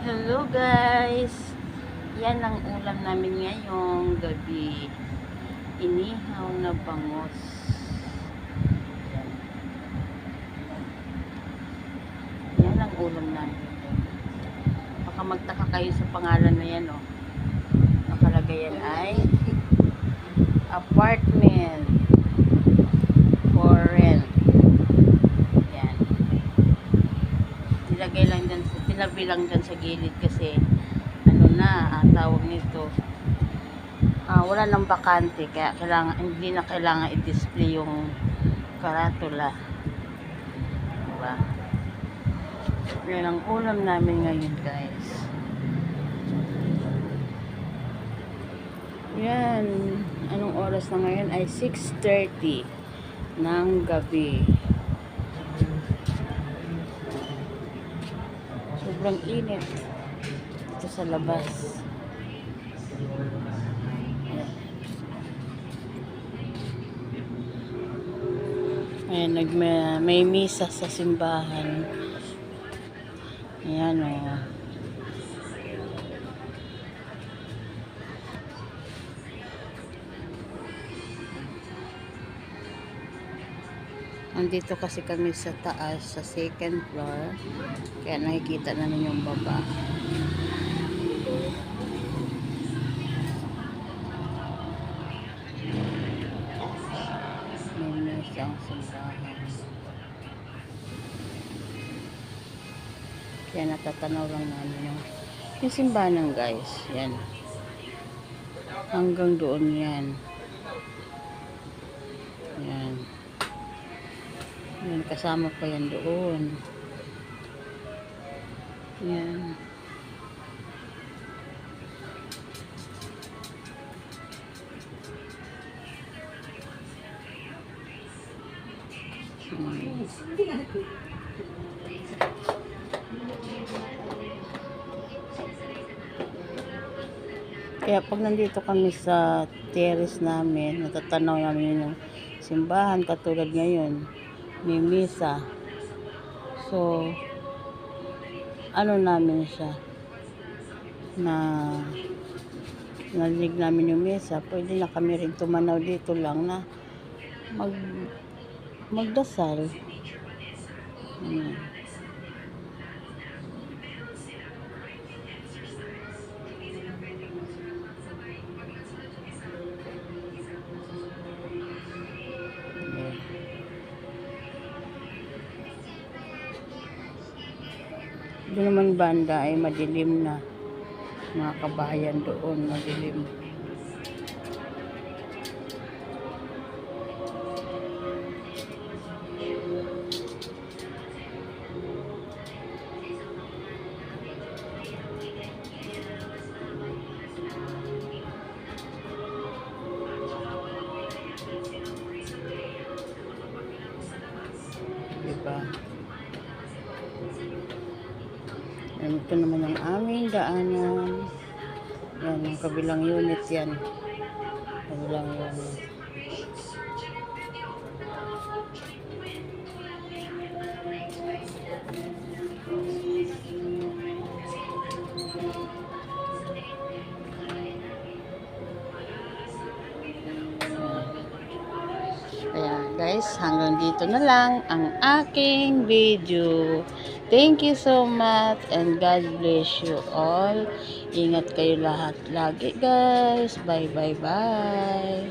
Hello guys! Yan ang ulam namin ngayong gabi. Inihaw na bangos. Yan ang ulam namin. Baka magtaka kayo sa pangalan na yan, oh. Nakalagay yan ay apartment for rent. Yan. Nilagay lang dyan, tinabi lang dyan sa gilid kasi ano na, tawag nito, wala nang bakante, kaya hindi na kailangan i-display yung karatula, diba? Yan ang ulam namin ngayon guys. Yan, anong oras na ngayon ay 6:30 ng gabi. Sobrang init dito sa labas. Ayan, may misa sa simbahan. Ayan, o. Andito kasi kami sa taas, sa second floor. Kaya nakikita namin yung baba. May misa ang simbahan. Kaya natatanaw lang namin yung simbahan guys. Yan. Hanggang doon yan. Yan. Yan, kasama pa yan doon. Yan. Kaya pag nandito kami sa terrace namin, natatanaw namin yung simbahan katulad ngayon. May misa. So, ano namin siya na narinig namin yung misa, pwede na kami rin tumanaw dito lang na magdasal. Ayan. Doon naman banda ay madilim na, mga kabayan doon madilim. Diba? Ito naman ang aming daanan. Yan, ang kabilang unit yan. Kabilang unit. Kaya guys, hanggang dito na lang ang aking video. Thank you so much and God bless you all. Ingat kayo lahat lagi guys. Bye bye bye.